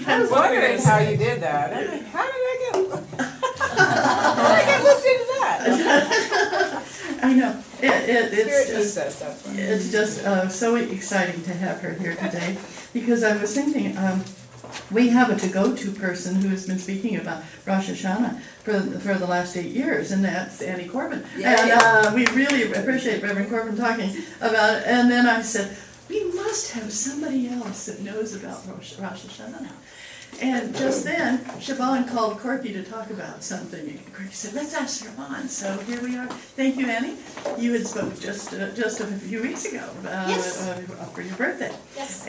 I was wondering how you did that. I mean, how did I get looped into that? I know. It's just so exciting to have her here today, because I was thinking, we have a to-go-to person who has been speaking about Rosh Hashanah for the last 8 years, and that's Annie Corbin. And we really appreciate Reverend Corbin talking about it. And then I said, we must have somebody else that knows about Rosh Hashanah. And just then, Siobhan called Corky to talk about something. And Corky said, let's ask Siobhan. So here we are. Thank you, Annie. You had spoke just a few weeks ago for your birthday. Yes.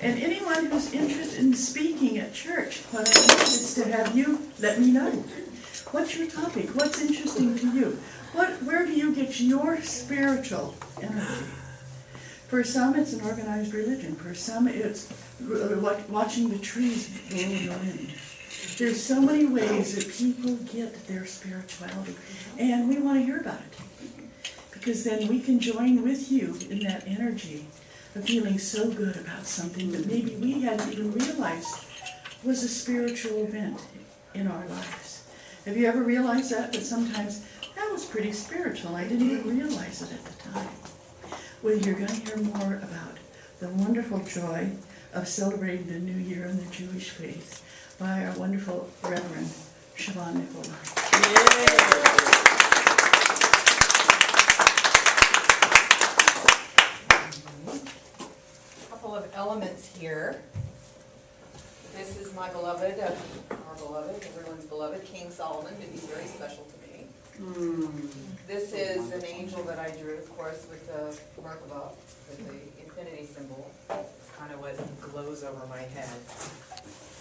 And anyone who's interested in speaking at church, what I want is to have you let me know. What's your topic? What's interesting to you? Where do you get your spiritual energy? For some, it's an organized religion. For some, it's watching the trees blow in the wind. There's so many ways that people get their spirituality, and we want to hear about it, because then we can join with you in that energy of feeling so good about something that maybe we hadn't even realized was a spiritual event in our lives. Have you ever realized that sometimes that was pretty spiritual? I didn't even realize it at the time. Well, you're going to hear more about the wonderful joy of celebrating the new year in the Jewish faith by our wonderful Reverend Siobhan Nicolaou. A couple of elements here. This is my beloved, our beloved, everyone's beloved, King Solomon, but he's very special to me. This is an angel that I drew, of course, with the Merkaba, with the infinity symbol. It's kind of what glows over my head.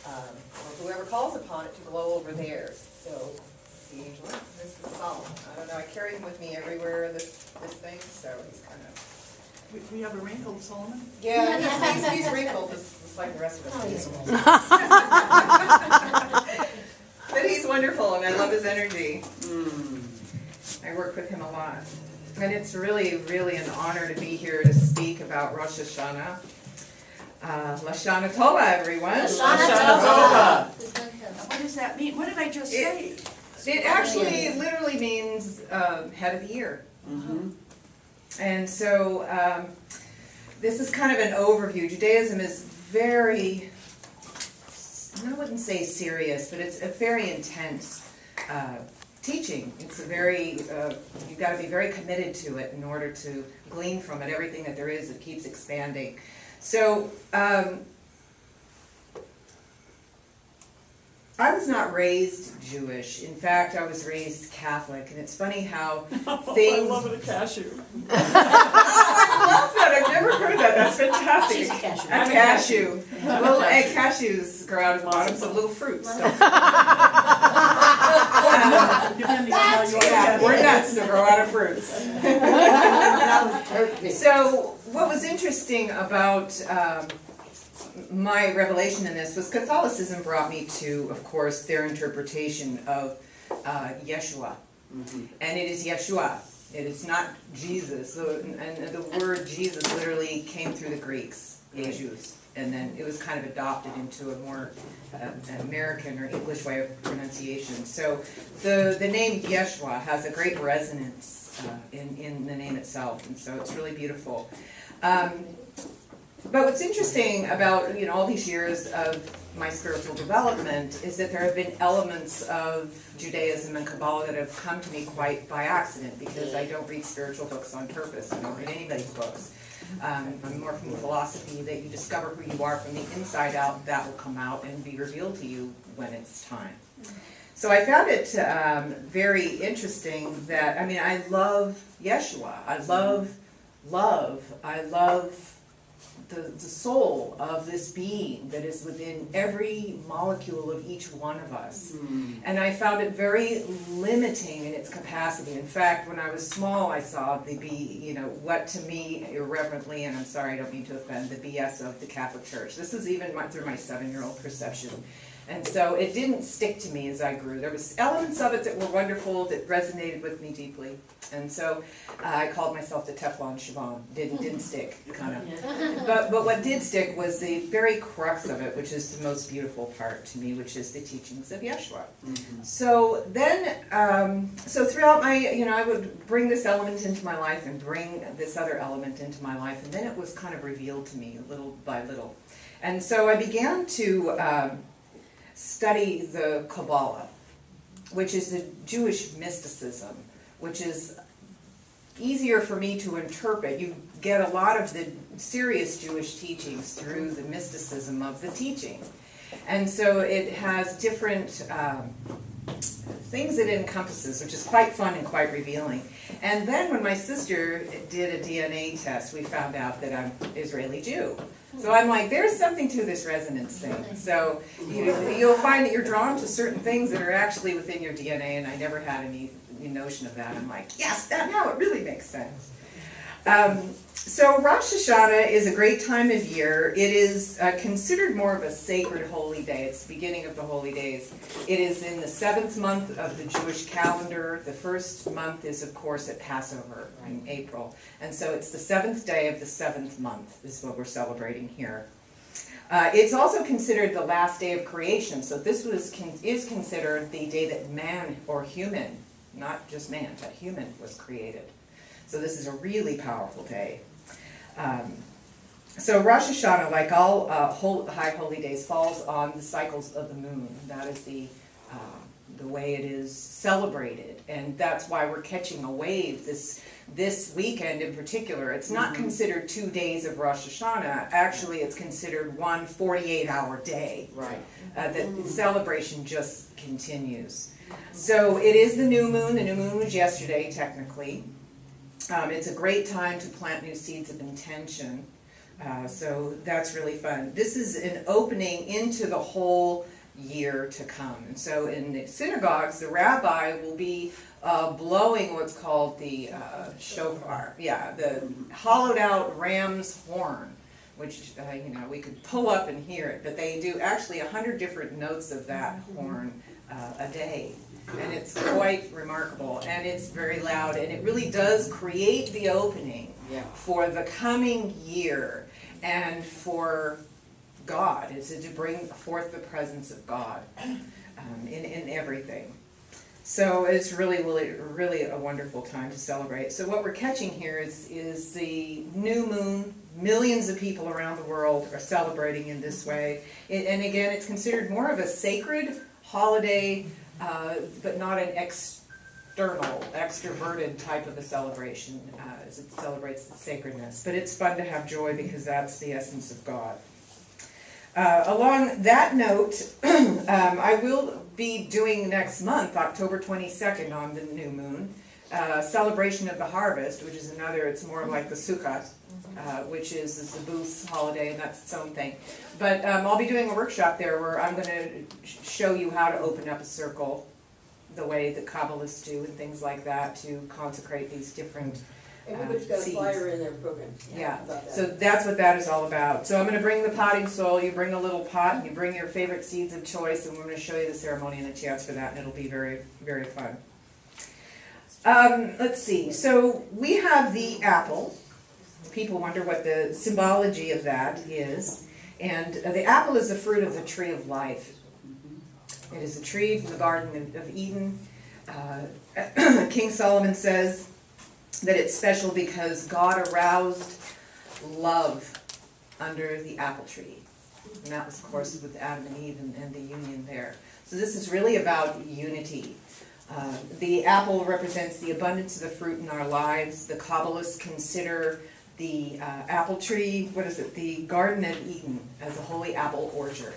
Or whoever calls upon it to glow over theirs. So, this is the angel. This is Solomon. I don't know, I carry him with me everywhere, this thing, so he's kind of... We have a wrinkled Solomon? Yeah, he's wrinkled, just like the rest of us. But he's wonderful, and I love his energy. I work with him a lot. And it's really, really an honor to be here to speak about Rosh Hashanah. Lashana Tova, everyone. Lashana Tova. What does that mean? What did I just say? It actually literally means head of the year. And so this is kind of an overview. Judaism is very, I wouldn't say serious, but it's a very intense teaching. It's a very, you've got to be very committed to it in order to glean from it everything that there is. It keeps expanding. So I was not raised Jewish. In fact, I was raised Catholic, and it's funny how things... I love it, a cashew. I love that. I've never heard that. That's fantastic. She's a cashew. A cashew. Well, cashews grow out of the bottoms of little fruits. Depending on how you Yeah, we're nuts to grow out of fruits. So, what was interesting about my revelation in this was Catholicism brought me to, of course, their interpretation of Yeshua. And it is Yeshua. It is not Jesus. And the word Jesus literally came through the Greeks, Jesus. And then it was kind of adopted into a more American or English way of pronunciation. So the name Yeshua has a great resonance in the name itself, and so it's really beautiful. But what's interesting about all these years of my spiritual development is that there have been elements of Judaism and Kabbalah that have come to me quite by accident, because I don't read spiritual books on purpose. I don't read anybody's books. I'm more from the philosophy that you discover who you are from the inside out. That will come out and be revealed to you when it's time. So I found it very interesting that, I love Yeshua. I love the soul of this being that is within every molecule of each one of us. And I found it very limiting in its capacity. In fact, when I was small, I saw what to me irreverently, and I'm sorry, I don't mean to offend, the BS of the Catholic Church. This is even through my 7-year-old perception. And so it didn't stick to me as I grew. There was elements of it that were wonderful, that resonated with me deeply. And so I called myself the Teflon Siobhan. Didn't stick, kind of. But what did stick was the very crux of it, which is the most beautiful part to me, which is the teachings of Yeshua. So then, so throughout my, I would bring this element into my life and bring this other element into my life, and then it was kind of revealed to me little by little. And so I began to study the Kabbalah, which is the Jewish mysticism, which is easier for me to interpret. You get a lot of the serious Jewish teachings through the mysticism of the teaching. And so it has different things it encompasses, which is quite fun and quite revealing. And then when my sister did a DNA test, we found out that I'm Israeli Jew. So I'm like, there's something to this resonance thing. So you'll find that you're drawn to certain things that are actually within your DNA, and I never had any notion of that. I'm like, yes, now it really makes sense. So Rosh Hashanah is a great time of year. It is considered more of a sacred holy day. It's the beginning of the holy days. It is in the 7th month of the Jewish calendar. The first month is, of course, at Passover in April. And so it's the 7th day of the 7th month is what we're celebrating here. It's also considered the last day of creation. So this is considered the day that man, or human, not just man, but human, was created. So this is a really powerful day. So Rosh Hashanah, like all high holy days, falls on the cycles of the moon. That is the way it is celebrated, and that's why we're catching a wave this weekend in particular. It's not considered 2 days of Rosh Hashanah. Actually, it's considered one 48-hour day. Right. The celebration just continues. So it is the new moon. The new moon was yesterday, technically. It's a great time to plant new seeds of intention. So that's really fun. This is an opening into the whole year to come. And so in the synagogues, the rabbi will be blowing what's called the shofar. Yeah, the hollowed out ram's horn, which, we could pull up and hear it. But they do actually 100 different notes of that horn a day. And it's quite remarkable, and it's very loud, and it really does create the opening for the coming year and for God. It's to bring forth the presence of God in everything. So it's really, really, really a wonderful time to celebrate. So what we're catching here is the new moon. Millions of people around the world are celebrating in this way. And again, it's considered more of a sacred holiday, but not an extroverted type of a celebration, as it celebrates its sacredness. But it's fun to have joy because that's the essence of God. Along that note, I will be doing next month, October 22nd, on the new moon, celebration of the harvest, which is another, it's more like the Sukkot, which is the booth holiday, and that's its own thing. But I'll be doing a workshop there where I'm going to show you how to open up a circle the way the Kabbalists do and things like that to consecrate these different Everybody's got a seeds. flyer in their program. Yeah, About that. so that's what that is all about. So I'm going to bring the potting soil, you bring a little pot, and you bring your favorite seeds of choice, and we're going to show you the ceremony and the chants for that, and it'll be very, very fun. Let's see, so we have the apple. People wonder what the symbology of that is. And the apple is the fruit of the tree of life. It is a tree from the Garden of Eden. King Solomon says that it's special because God aroused love under the apple tree. And that was, of course, with Adam and Eve and the union there. So this is really about unity. The apple represents the abundance of the fruit in our lives. The Kabbalists consider the apple tree, the Garden of Eden, as a holy apple orchard.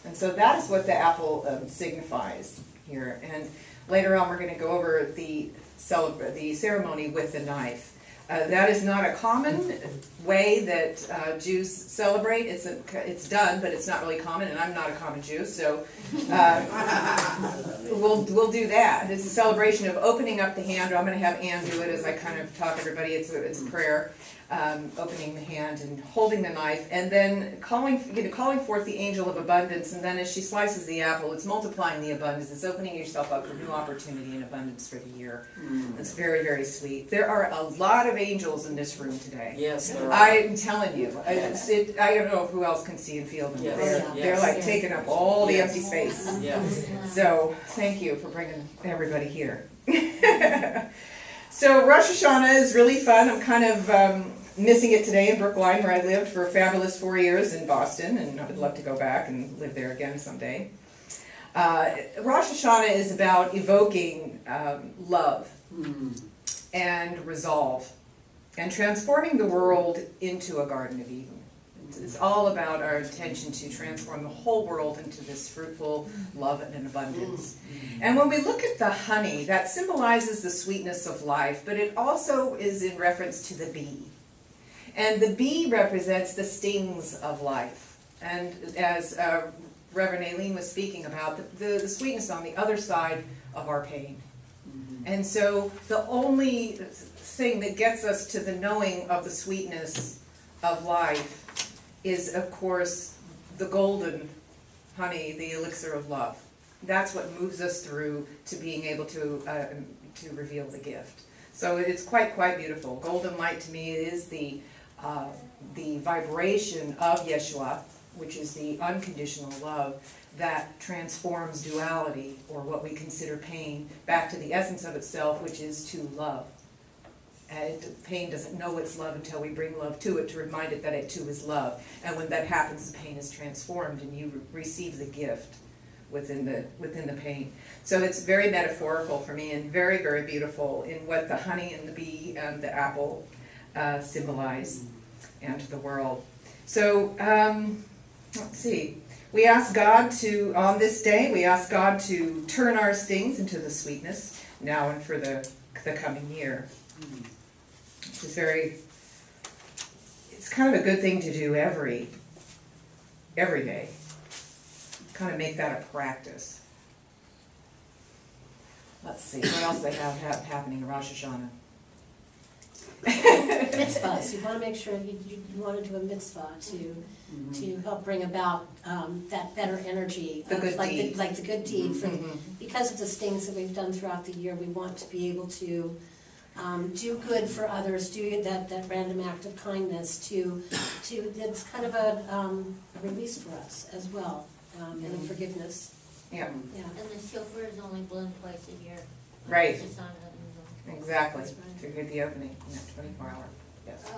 And so that is what the apple signifies here. And later on we're going to go over the ceremony with the knife. That is not a common way that Jews celebrate. It's done, but it's not really common, and I'm not a common Jew, so we'll do that. It's a celebration of opening up the hand. I'm going to have Ann do it as I kind of talk to everybody. It's a prayer. opening the hand and holding the knife, and then calling forth the angel of abundance, and then as she slices the apple, it's multiplying the abundance, it's opening yourself up for new opportunity and abundance for the year. It's very, very sweet. There are a lot of angels in this room today. Yes, there are. I'm telling you, I don't know who else can see and feel them. Yes. They're like taking up all the empty space. Yes. So, thank you for bringing everybody here. So, Rosh Hashanah is really fun. I'm kind of missing it today in Brookline, where I lived for a fabulous 4 years in Boston, and I would love to go back and live there again someday. Rosh Hashanah is about evoking love and resolve and transforming the world into a Garden of Eden. It's all about our intention to transform the whole world into this fruitful love and abundance. And when we look at the honey, that symbolizes the sweetness of life, but it also is in reference to the bee. And the bee represents the stings of life. And as Reverend Aileen was speaking about, the sweetness on the other side of our pain. And so the only thing that gets us to the knowing of the sweetness of life is, of course, the golden honey, the elixir of love. That's what moves us through to being able to reveal the gift. So it's quite beautiful. Golden light to me is the vibration of Yeshua, which is the unconditional love that transforms duality, or what we consider pain, back to the essence of itself, which is to love. Pain doesn't know it's love until we bring love to it to remind it that it too is love. And when that happens, the pain is transformed and you receive the gift within the pain. So it's very metaphorical for me and very, very beautiful in what the honey and the bee and the apple symbolize and the world. So let's see. We ask God to, on this day, we ask God to turn our stings into the sweetness now and for the coming year. Which is it's kind of a good thing to do every day. Kind of make that a practice. Let's see, what else they have happening in Rosh Hashanah? Mitzvahs. You want to make sure you want to do a mitzvah to help bring about that better energy, The good deed. like the good deed. Because of the things that we've done throughout the year, we want to be able to do good for others, do that random act of kindness. It's kind of a release for us as well, and a forgiveness. Yeah. Yeah. And the shofar is only blown twice a year. Right. It's just on Exactly. That's right. To hear the opening, 24 hour. Yes.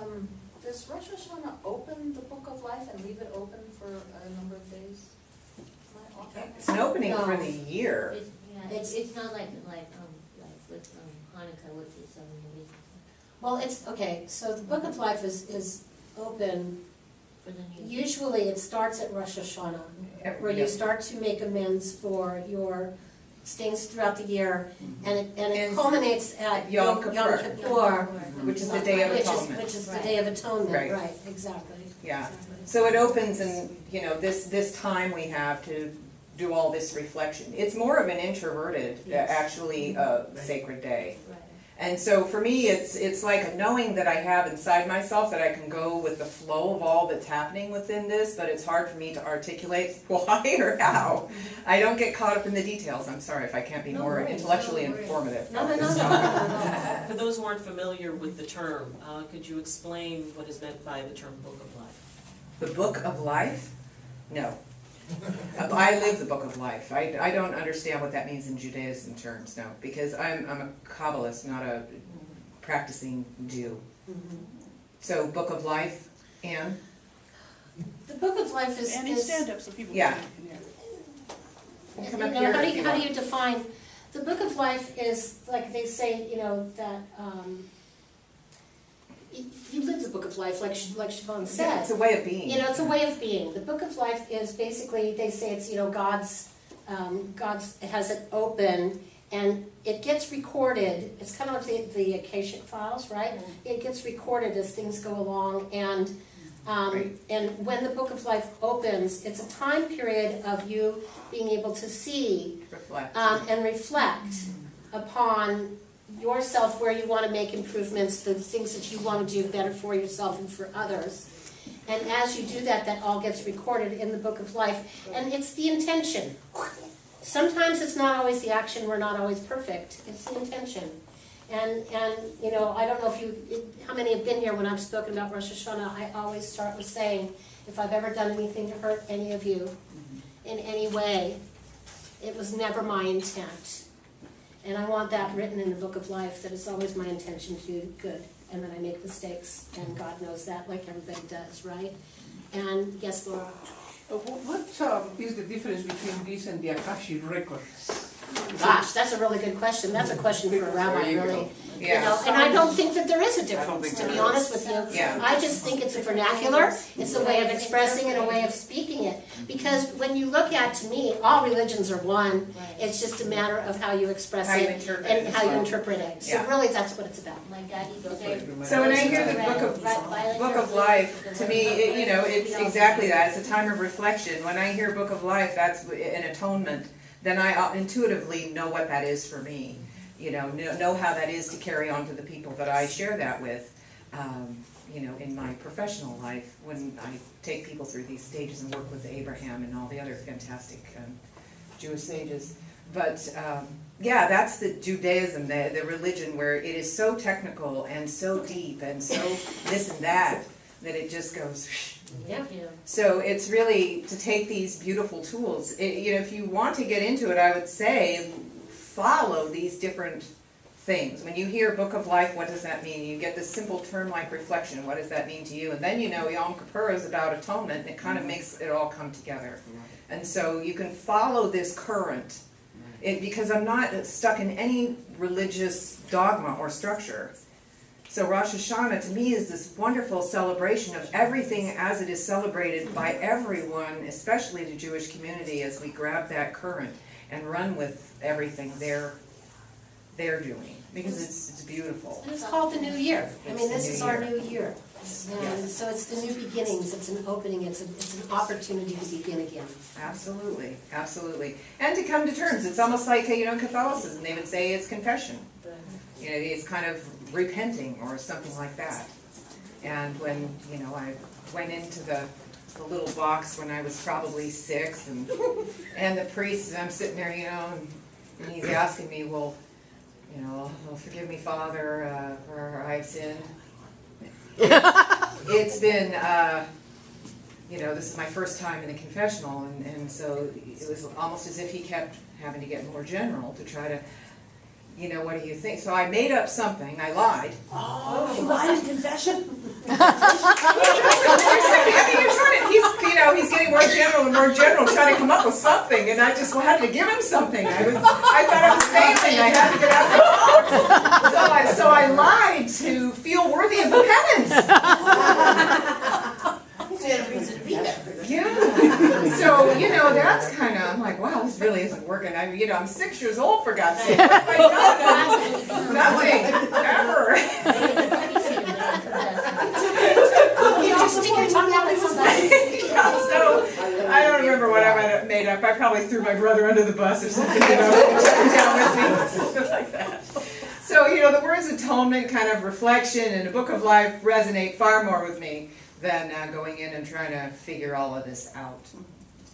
Does Rosh Hashanah open the Book of Life and leave it open for a number of days? It's an opening No. for the year. It's not like with Hanukkah, which is 7 days Well, it's okay. So the Book of Life is open. for the new year. Usually, it starts at Rosh Hashanah, where you start to make amends for your stings throughout the year, and it culminates at Yom Kippur, Kippur, which is the Day of Atonement. which is the Day of Atonement. Right. Right. Exactly. Yeah. Exactly. So it opens, and this time we have to do all this reflection. It's more of an introverted, actually, sacred day. Right. And so for me, it's like a knowing that I have inside myself that I can go with the flow of all that's happening within this, but it's hard for me to articulate why or how. I don't get caught up in the details. I'm sorry if I can't be No more worries, intellectually no worries. informative. No. For those who aren't familiar with the term, could you explain what is meant by the term Book of Life? The Book of Life? No. I live the Book of Life. I don't understand what that means in Judaism terms, no, because I'm a Kabbalist, not a practicing Jew. So Book of Life, Anne? The Book of Life is. Annie, stand up so people Yeah. can hear. We'll come You up know, here how if you do want. you define the Book of Life? Is like they say, that you live the Book of Life, like Siobhan said. Yeah, it's a way of being. It's a way of being. The Book of Life is basically, they say it's, God's has it open, and it gets recorded. It's kind of like the Akashic Files, right? It gets recorded as things go along, and and when the Book of Life opens, it's a time period of you being able to see Reflect. and reflect upon yourself, where you want to make improvements, the things that you want to do better for yourself and for others. And as you do that, that all gets recorded in the Book of Life. And it's the intention. Sometimes it's not always the action, we're not always perfect. It's the intention. And you know, I don't know how many have been here when I've spoken about Rosh Hashanah. I always start with saying, if I've ever done anything to hurt any of you in any way, it was never my intent. And I want that written in the Book of Life, that it's always my intention to do good, and that I make mistakes, and God knows that, like everybody does, right? And yes, Laura? What is the difference between this and the Akashic records? Gosh, that's a really good question. That's a question for a rabbi, There you really. go. You know, and I don't think that there is a don't difference, think to be there honest with you. Yeah. I just think it's a vernacular, it's a way of expressing and a way of speaking it. Because when you look at, to me, all religions are one. It's just a matter of how you express How you it interpret and it. how you interpret it. So Yeah. really, that's what it's about. My daddy goes So when I hear the Book of Life, to me, you know, it's exactly that. It's a time of reflection. When I hear Book of Life, that's an atonement. Then I intuitively know what that is for me. You know how that is to carry on to the people that I share that with. You know, in my professional life, when I take people through these stages and work with Abraham and all the other fantastic Jewish sages. But yeah, that's the Judaism, the religion where it is so technical and so deep and so this and that it just goes. Yeah. So it's really to take these beautiful tools. You know, if you want to get into it, I would say follow these different things. When you hear Book of Life, what does that mean? You get this simple term like reflection. What does that mean to you? And then you know Yom Kippur is about atonement, and it kind of makes it all come together. And so you can follow this current, because I'm not stuck in any religious dogma or structure. So Rosh Hashanah to me is this wonderful celebration of everything as it is celebrated by everyone, especially the Jewish community, as we grab that current and run with everything they're doing, because it's beautiful. And it's called the New Year. I mean, this is our New new year. And so it's the new beginnings, it's an opening, it's an opportunity to begin again. Absolutely, absolutely. And to come to terms. It's almost like, you know, Catholicism, they would say it's confession. You know, it's kind of repenting or something like that. And when, you know, I went into the little box when I was probably 6, and the priest, and I'm sitting there, you know, and he's asking me, well, you know, oh, forgive me, Father, for I've sinned. It's been, you know, this is my first time in the confessional, and so it was almost as if he kept having to get more general to try to, you know, what do you think? So I made up something, I lied. Oh, you lied in confession? He's getting more general and more general, trying to come up with something, and I just had to give him something. I thought I was failing, I had to get out the so I lied to feel worthy of the penance. Yeah. So, you know, that's kind of, I'm like, wow, this really isn't working. I'm 6 years old, for God's sake. What have I done? Nothing, ever. You just stick your tongue out at somebody. So, I don't remember what I made up. I probably threw my brother under the bus or something, you know, took him down with me, something like that. So, you know, the words atonement, kind of reflection, and the Book of Life resonate far more with me than going in and trying to figure all of this out.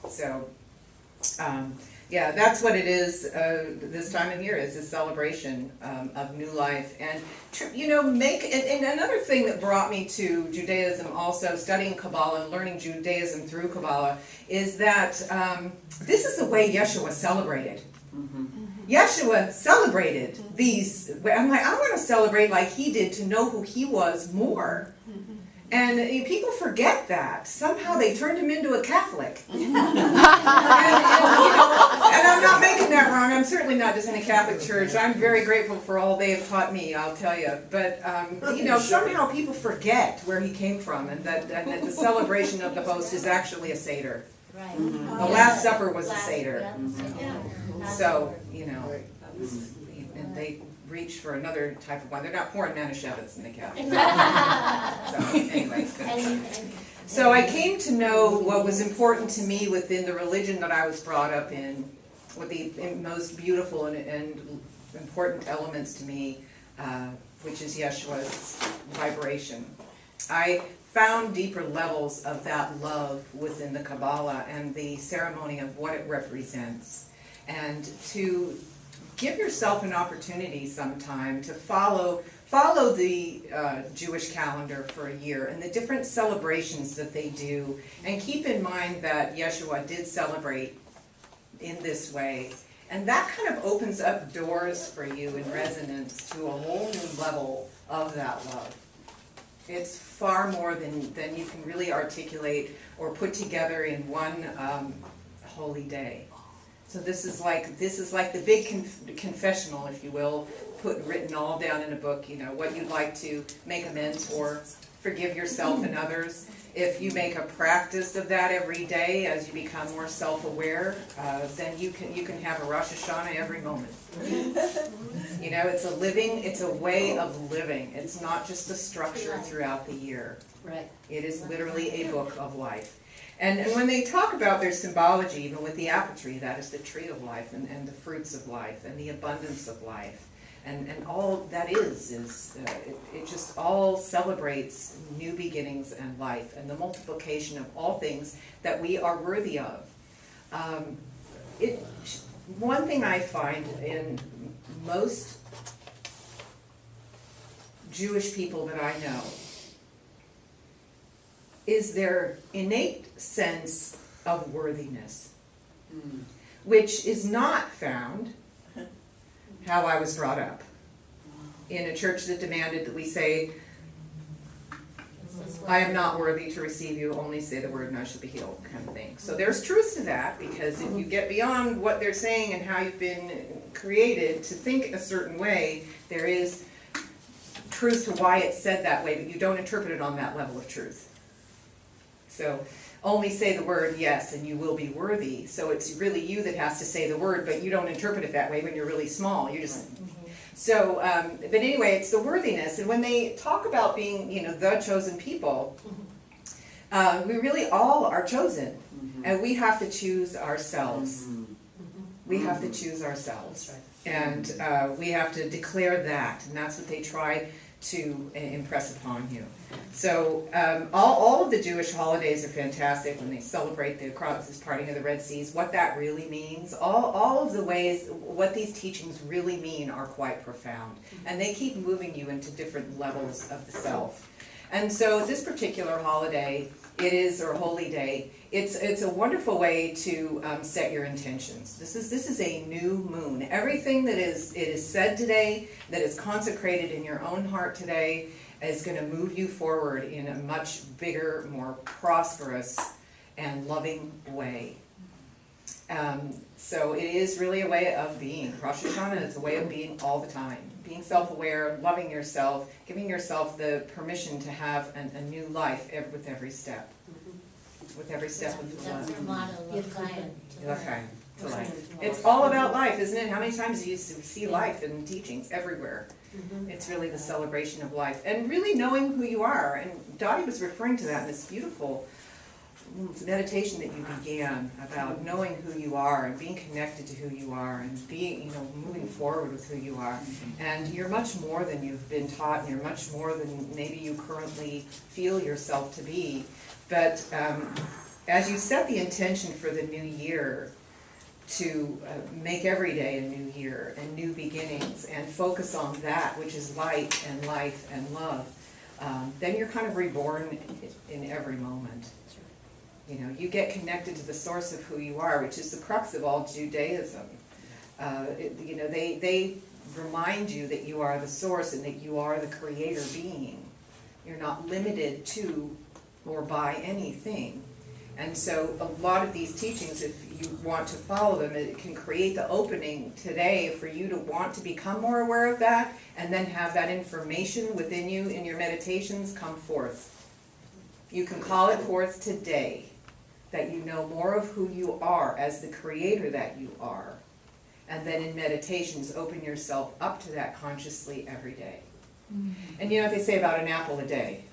So, yeah, that's what it is this time of year, is this celebration of new life. And, you know, and another thing that brought me to Judaism also, studying Kabbalah and learning Judaism through Kabbalah, is that this is the way Yeshua celebrated. Yeshua celebrated these. I'm like, I want to celebrate like he did, to know who he was more. And people forget that. Somehow they turned him into a Catholic. And I'm not making that wrong. I'm certainly not just in a Catholic church. I'm very grateful for all they have taught me, I'll tell you. But, you know, somehow people forget where he came from, and that the celebration of the host is actually a Seder. Right. The Last Supper was a Seder. Yeah. So, you know, and they reach for another type of wine. They're not pouring Manischewitz in the Catholic. So, anyway, it's good. So I came to know what was important to me within the religion that I was brought up in, what the most beautiful and important elements to me which is Yeshua's vibration. I found deeper levels of that love within the Kabbalah and the ceremony of what it represents. And to give yourself an opportunity sometime to follow the Jewish calendar for a year and the different celebrations that they do, and keep in mind that Yeshua did celebrate in this way. And that kind of opens up doors for you in resonance to a whole new level of that love. It's far more than you can really articulate or put together in one holy day. So this is like the big confessional, if you will, written all down in a book. You know what you'd like to make amends for, forgive yourself and others. If you make a practice of that every day as you become more self-aware, then you can have a Rosh Hashanah every moment. You know, it's a way of living. It's not just a structure throughout the year. Right. It is literally a book of life. And when they talk about their symbology, even with the apple tree, that is the tree of life, and the fruits of life, and the abundance of life. And all that is it just all celebrates new beginnings and life, and the multiplication of all things that we are worthy of. One thing I find in most Jewish people that I know is their innate sense of worthiness, which is not found how I was brought up in a church that demanded that we say, I am not worthy to receive you, only say the word and I shall be healed, kind of thing. So there's truth to that, because if you get beyond what they're saying and how you've been created to think a certain way, there is truth to why it's said that way, but you don't interpret it on that level of truth. So only say the word yes and you will be worthy. So it's really you that has to say the word, but you don't interpret it that way when you're really small. You just so. But anyway, it's the worthiness. And when they talk about being, the chosen people, we really all are chosen, and we have to choose ourselves. We have to choose ourselves, and we have to declare that, and that's what they try to impress upon you. So all of the Jewish holidays are fantastic when they celebrate the parting of the Red Seas. What that really means, all of the ways, what these teachings really mean are quite profound. And they keep moving you into different levels of the self. And so this particular holiday, or holy day, it's a wonderful way to set your intentions. This is a new moon. Everything that is said today, that is consecrated in your own heart today, is going to move you forward in a much bigger, more prosperous, and loving way. So it is really a way of being. Rosh Hashanah is a way of being all the time. Being self-aware, loving yourself, giving yourself the permission to have a new life with every step. With every step of the That's love. our motto, L'chaim, to learn. Okay. To life. It's all about life, isn't it? How many times do you see life in teachings everywhere? It's really the celebration of life. And really knowing who you are. And Dottie was referring to that in this beautiful meditation that you began about knowing who you are and being connected to who you are and being, moving forward with who you are. And you're much more than you've been taught, and you're much more than maybe you currently feel yourself to be. But as you set the intention for the new year to make every day a new year and new beginnings and focus on that which is light and life and love, then you're kind of reborn in every moment. You get connected to the source of who you are, which is the crux of all Judaism. They remind you that you are the source and that you are the creator being. You're not limited to or by anything. And so a lot of these teachings, if you want to follow them, it can create the opening today for you to want to become more aware of that, and then have that information within you in your meditations come forth. You can call it forth today, that you know more of who you are as the creator that you are. And then in meditations, open yourself up to that consciously every day. And you know what they say about an apple a day?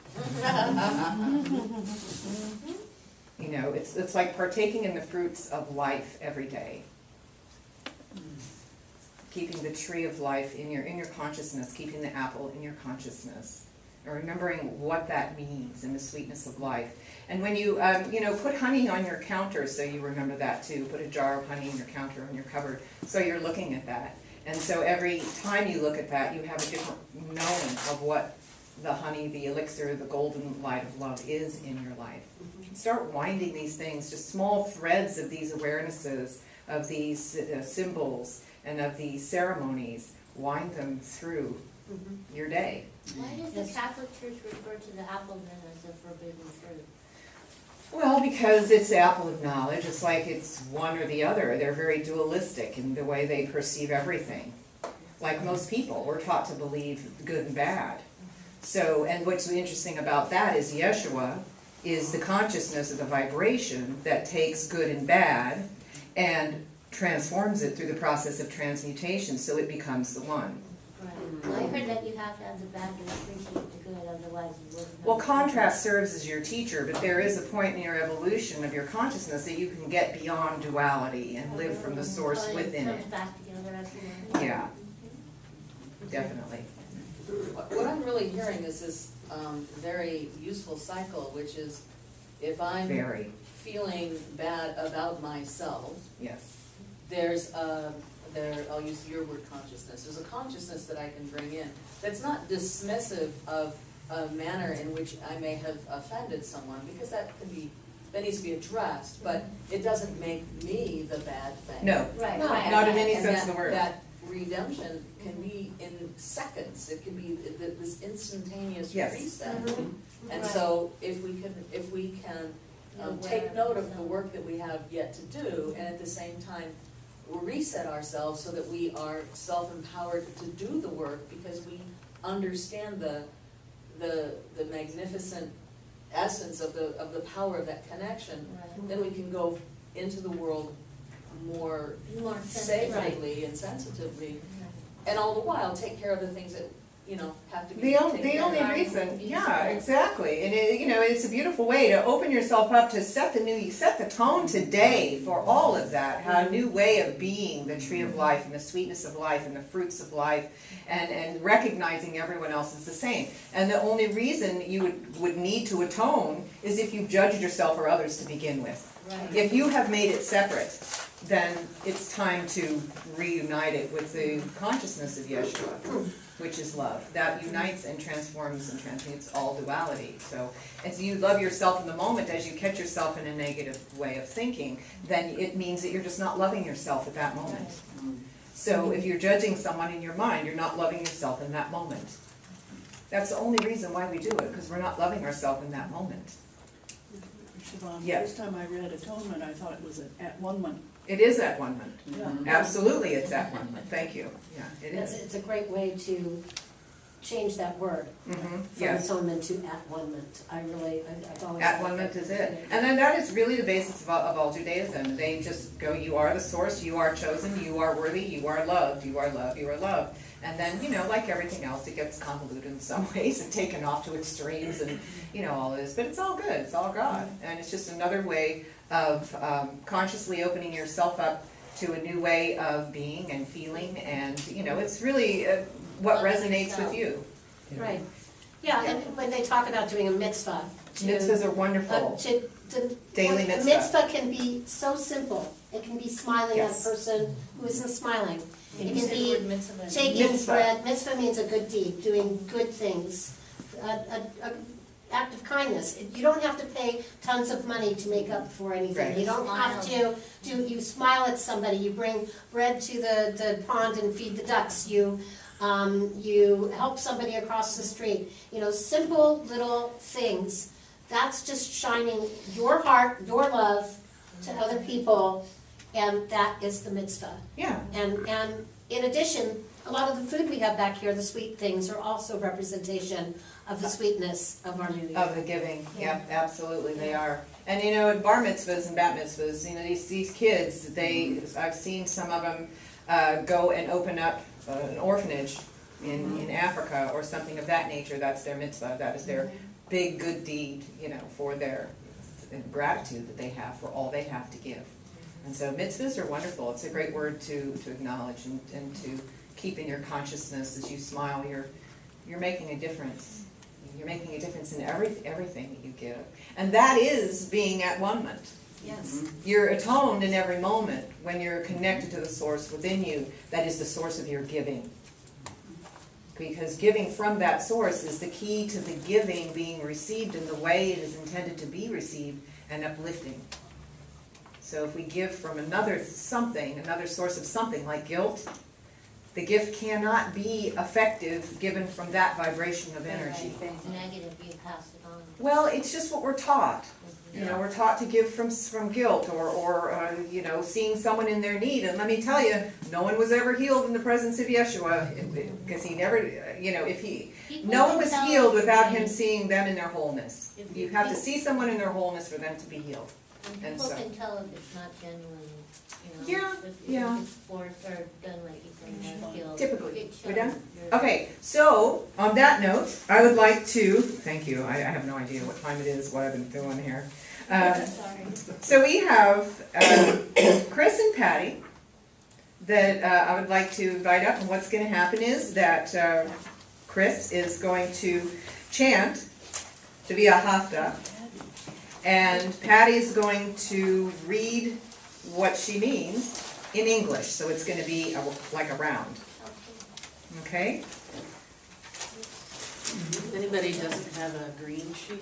It's like partaking in the fruits of life every day. keeping the tree of life in your consciousness, keeping the apple in your consciousness, and remembering what that means in the sweetness of life. And when you, put honey on your counter, so you remember that too. Put a jar of honey in your counter, on your cupboard, so you're looking at that. And so every time you look at that, you have a different knowing of what the honey, the elixir, the golden light of love is in your life. Start winding these things, just small threads of these awarenesses, of these symbols, and of these ceremonies. Wind them through your day. Why does the Catholic Church refer to the apple then as a forbidden fruit? Well, because it's the apple of knowledge. It's like it's one or the other. They're very dualistic in the way they perceive everything. Like most people, we're taught to believe good and bad. So, and what's interesting about that is Yeshua is the consciousness of the vibration that takes good and bad and transforms it through the process of transmutation, so it becomes the one. Right. Well, I heard that you have to have the bad to appreciate the good, otherwise you wouldn't. Well, contrast serves as your teacher, but there is a point in your evolution of your consciousness that you can get beyond duality and live from the source within it. Comes back together as one. Yeah, definitely. What I'm really hearing is this very useful cycle, which is if I'm Very, feeling bad about myself, yes. there's I'll use your word consciousness. There's a consciousness that I can bring in that's not dismissive of a manner in which I may have offended someone, because that needs to be addressed, but it doesn't make me the bad thing. No, Right, No, right. not in any And sense of the word. that redemption can be in seconds. It can be this instantaneous Yes. reset. And Right. so if we can take note of the work that we have yet to do, and at the same time reset ourselves so that we are self-empowered to do the work, because we understand the magnificent essence of the power of that connection, then we can go into the world more sacredly and sensitively, and all the while take care of the things that have to be The taken only care of. reason, yeah, exactly, and it's a beautiful way to open yourself up to set the tone today for all of that, a new way of being, the tree of life and the sweetness of life and the fruits of life, and recognizing everyone else is the same. And the only reason you would need to atone is if you've judged yourself or others to begin with. Right. If you have made it separate, then it's time to reunite it with the consciousness of Yeshua, which is love. That unites and transforms and transmutes all duality. So as you love yourself in the moment, as you catch yourself in a negative way of thinking, then it means that you're just not loving yourself at that moment. So if you're judging someone in your mind, you're not loving yourself in that moment. That's the only reason why we do it, because we're not loving ourselves in that moment. Siobhan, the Yes. first time I read Atonement, I thought it was at one month. It is at one month. Yeah. Absolutely, it's at one month. Thank you. Yeah, it It's, is. it's a great way to change that word Mhm, from yes. atonement to at-one-ment. I've always. At one month is it. And then that is really the basis of all Judaism. They just go, you are the source, you are chosen, you are worthy, you are loved, you are loved, you are loved. And then, like everything else, it gets convoluted in some ways and taken off to extremes and, all this. But it's all good, it's all God. And it's just another way of consciously opening yourself up to a new way of being and feeling. And, it's really what resonates with you. Right. Yeah, and when they talk about doing a mitzvah. Mitzvahs are wonderful. Daily A mitzvah. mitzvah can be so simple. It can be smiling at a Yes. person who isn't smiling. Can It you can say the word be mitzvah? taking Mitzvah. bread. Mitzvah means a good deed, doing good things. A act of kindness. You don't have to pay tons of money to make up for anything. Right. You don't have to you smile at somebody, you bring bread to the pond and feed the ducks, you help somebody across the street. Simple little things. That's just shining your heart, your love to other people, and that is the mitzvah. Yeah. And in addition, a lot of the food we have back here, the sweet things, are also representation of the sweetness of our new year. Of the giving, yeah, absolutely, they are. And at bar mitzvahs and bat mitzvahs, these kids, I've seen some of them go and open up an orphanage in Africa or something of that nature. That's their mitzvah, that is their big good deed, for their gratitude that they have for all they have to give. And so mitzvahs are wonderful. It's a great word to acknowledge and to keep in your consciousness. As you smile, you're making a difference. You're making a difference in everything that you give. And that is being at one-ment. Yes. You're atoned in every moment when you're connected to the source within you. That is the source of your giving. Because giving from that source is the key to the giving being received in the way it is intended to be received and uplifting. So if we give from another source of something like guilt, the gift cannot be effective given from that vibration of energy. If it's negative, you pass it on. Well, it's just what we're taught. You know, we're taught to give from guilt or you know, seeing someone in their need. And let me tell you, no one was ever healed in the presence of Yeshua, because he never, you know, no one was healed without him seeing them in their wholeness. You have to see someone in their wholeness for them to be healed. And People so, can tell if it's not genuine, you know. Yeah. If it's forced or done right, you can feel. typically, it we're shows. done? Okay, so on that note, I would like to, thank you, I have no idea what time it is, what I've been doing here. So we have Chris and Patty that I would like to invite up, and what's going to happen is that Chris is going to chant to be a hafta, and Patty is going to read what she means in English, so it's going to be like a round. Okay? If anybody doesn't have a green sheet,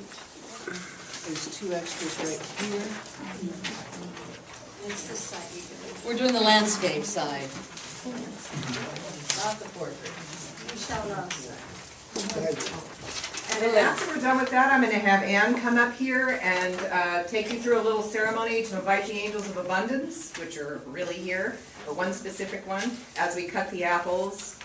there's 2 extras right here. It's this side you can read. We're doing the landscape side, not the portrait. You shall love. And then after we're done with that, I'm going to have Anne come up here and take you through a little ceremony to invite the angels of abundance, which are really here, or one specific one, as we cut the apples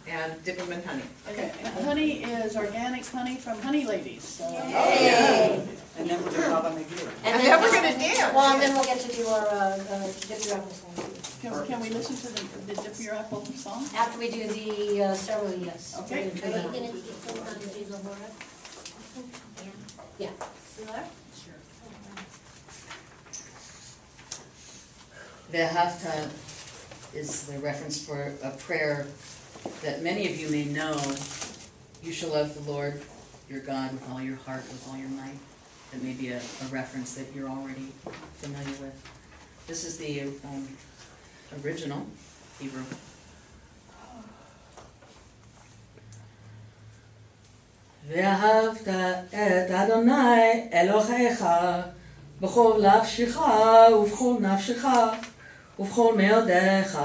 and dip them in honey. Okay, and honey is organic honey from Honey Ladies, so. Yay! And then we're gonna have them again. And then we're going to dance. Well, and then we'll get to do our dip your apple song. Can we listen to the Dip Your Apple song? After we do the ceremony, yes. Okay. Are you gonna teach them how to do the Hora? Yeah. The Hafta is the reference for a prayer that many of you may know. You shall love the Lord your God with all your heart, with all your might. That may be a reference that you're already familiar with. This is the original Hebrew. ואהבת את אדוני אלוהיך בכל נפשך ובכל נפשך ובכל מאודיך.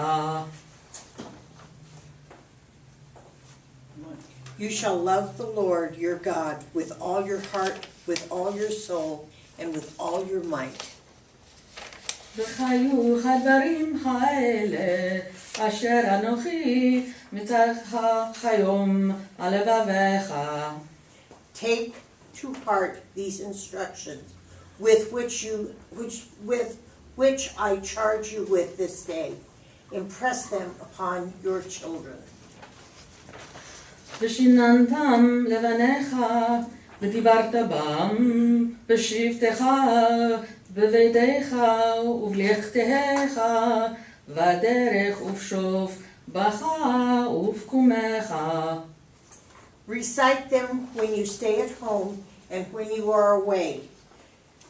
You shall love the Lord your God with all your heart, with all your soul, and with all your might. וחיו הדברים האלה אשר אנוכי מצווך היום על לבביך. Take to heart these instructions with which I charge you with this day. Impress them upon your children. ושיננתם לבניך ודיברת בם בשבתך בביתך ובלכתך בדרך ובשוף בך ובקומך. Recite them when you stay at home and when you are away,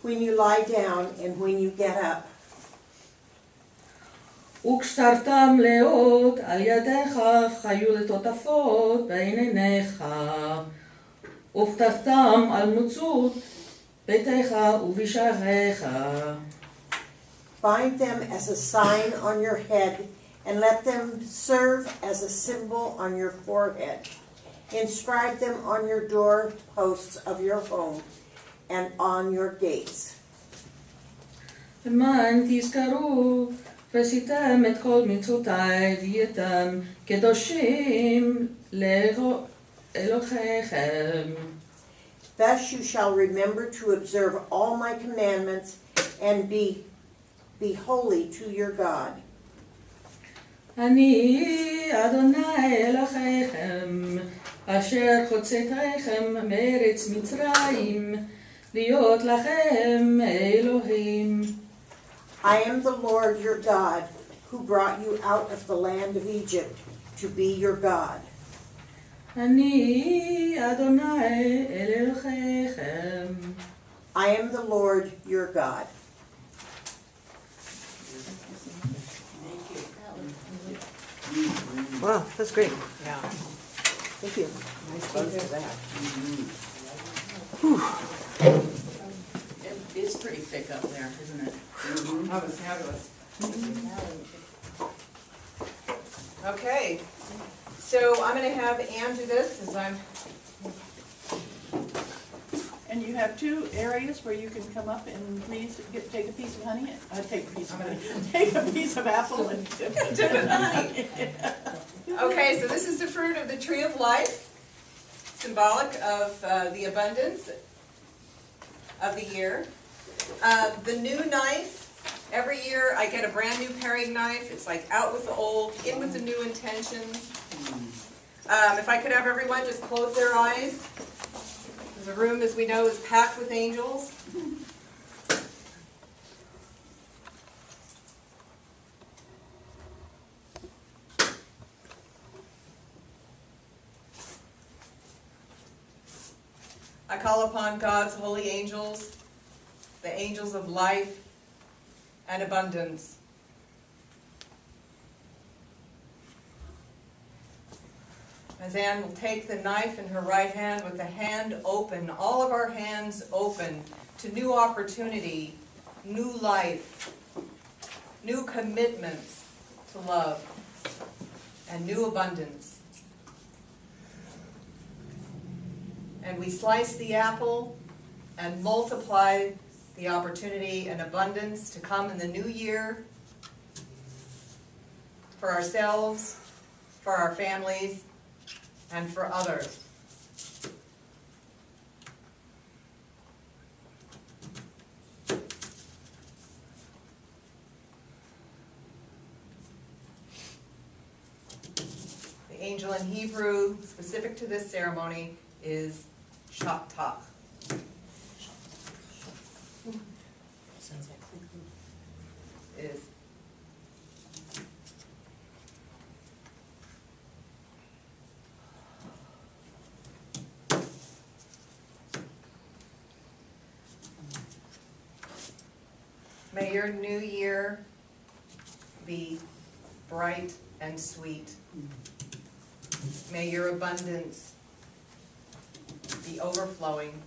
when you lie down and when you get up. וקשרתם לאות על ידיך חיו לטוטפות בין עיניך וכתבתם על נוצות ביתך ובשעריך. Bind them as a sign on your head and let them serve as a symbol on your forehead. Inscribe them on your doorposts of your home and on your gates. למען תזכרו ועשיתם את כל מצוותיי והייתם קדושים לאלוהיכם. Thus you shall remember to observe all my commandments and be holy to your God. אני אדוני אלוהיכם אשר הוצאתיכם מארץ מצרים להיות לכם אלוהים. I am the Lord your God, who brought you out of the land of Egypt to be your God. אני אדוני אלוהיכם. I am the Lord your God. Wow, that's great. Yeah. Thank you. Nice buzz to that. It's pretty thick up there, isn't it? That was fabulous. Okay, so I'm gonna have Ann do this, as I'm, And you have two areas where you can come up and please take a piece of honey, take a piece of honey, take a piece of apple and dip it in honey. okay, so this is the fruit of the tree of life, symbolic of the abundance of the year. The new knife, every year I get a brand new paring knife. It's like out with the old, in with the new intentions. If I could have everyone just close their eyes. The room, as we know, is packed with angels. I call upon God's holy angels, the angels of life and abundance. As Anne will take the knife in her right hand with the hand open, all of our hands open to new opportunity, new life, new commitments to love, and new abundance. And we slice the apple and multiply the opportunity and abundance to come in the new year for ourselves, for our families, and for others. The angel in Hebrew, specific to this ceremony, is Shatach. Sounds like Is May your new year be bright and sweet. May your abundance be overflowing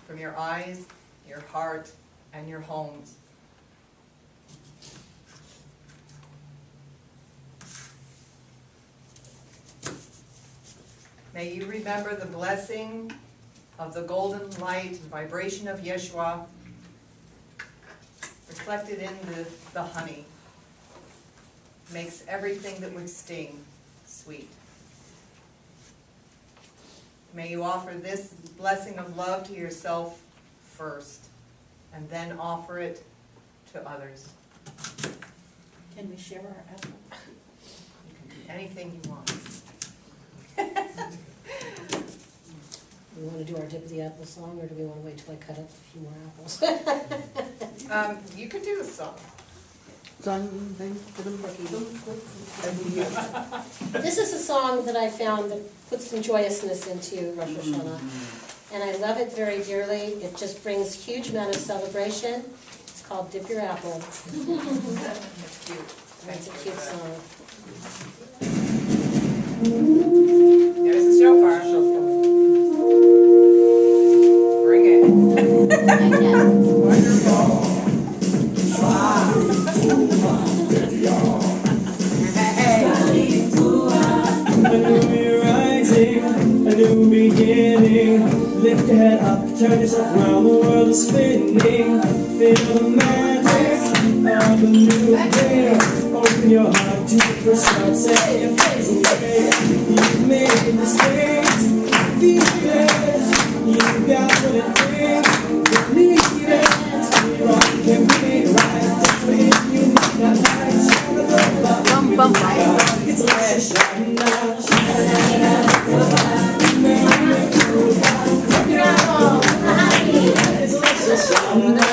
from your eyes, your heart, and your homes. May you remember the blessing of the golden light and vibration of Yeshua reflected in the honey. Makes everything that would sting sweet. May you offer this blessing of love to yourself first, and then offer it to others. Can we share our apple? You can do anything you want. We want to do our dip of the apple song, or do we want to wait till I cut up a few more apples? You could do a song. This is a song that I found that puts some joyousness into Rosh Hashanah, and I love it very dearly. It just brings huge amount of celebration. It's called Dip Your Apple. That's cute. It's a cute song. There's the shofar. Bring it. Wonderful. A new rising, a new beginning. Lift your head up, turn yourself around, the world is spinning. Feel the magic of a new day. Open your heart to the first start, set your face away. You've made mistakes, feel it. You got what it takes, believe it. Wrong can be right, just when you need that light. Bum, bum, bum. It's Rosh Hashanah. It's Rosh Hashanah.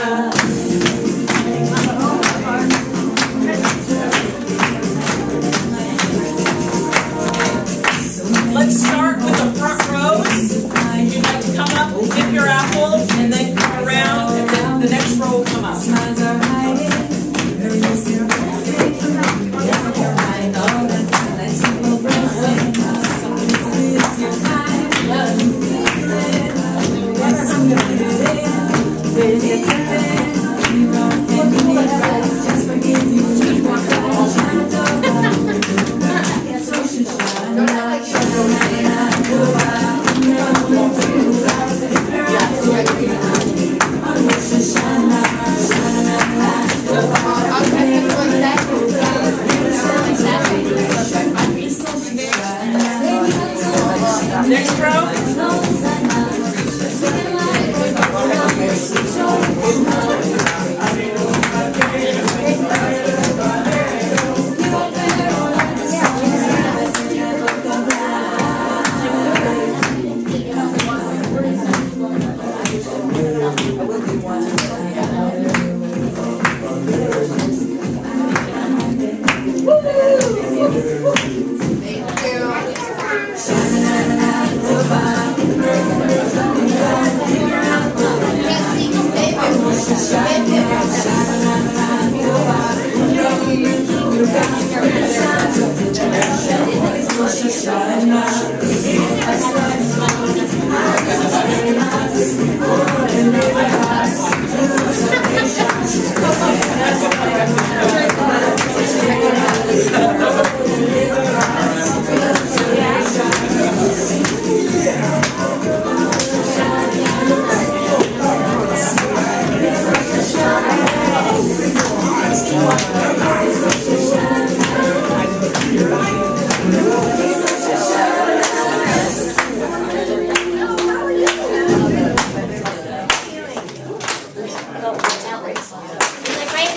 Play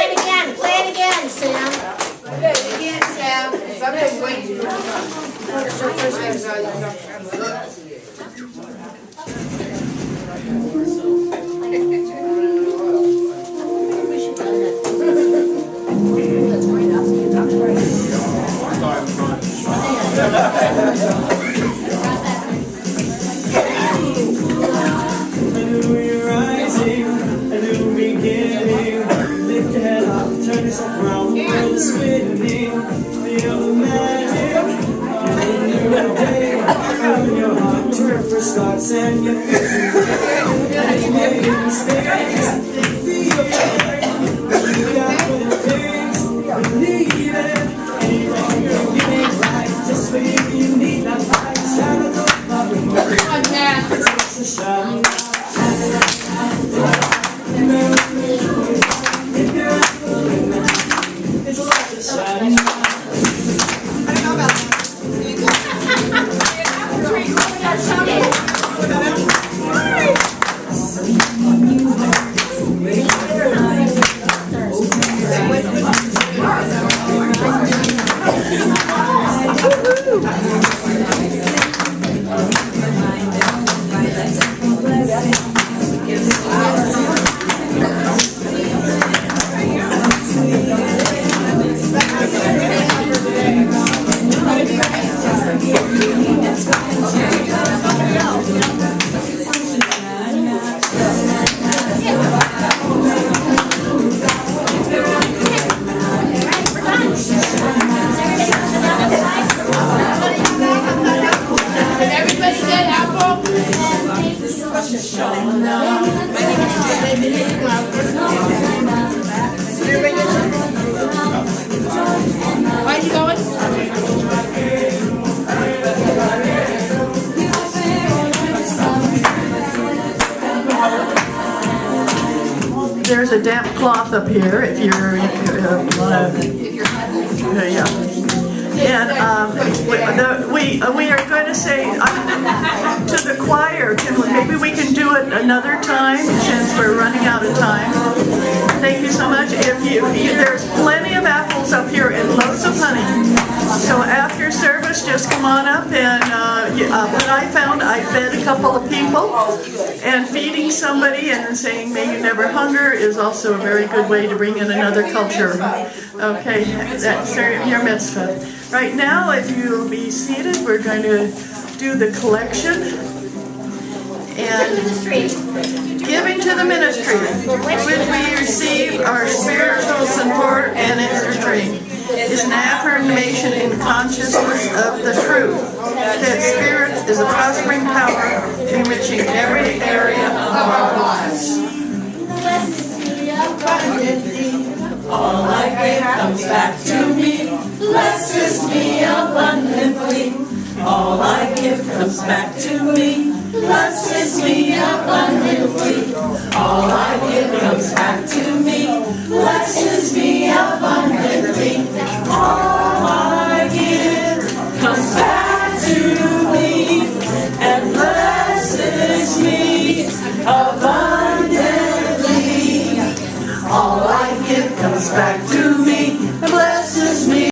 it again. Play it again, Sam. Again, Sam. Something's waiting to starts and you feel believe it. Just for you need not fight. It's like a shining. Why are you going? There's a damp cloth up here if you're yeah. And we are going to say to the choir, maybe we can do it another time since we're running out of time. Thank you so much. There's plenty of apples up here and loads of honey. So after service, just come on up and what I found, I fed a couple of people, and feeding somebody and saying may you never hunger is also a very good way to bring in another culture. Okay, that's your mitzvah. Right now, if you'll be seated, we're going to do the collection and giving to the ministry, which we receive our spiritual support and energy. Is an affirmation in consciousness of the truth that spirit is a prospering power enriching every area of our lives. All I give comes back to me, blesses me abundantly. All I give comes back to me, blesses me abundantly. All I give comes back to me, blesses me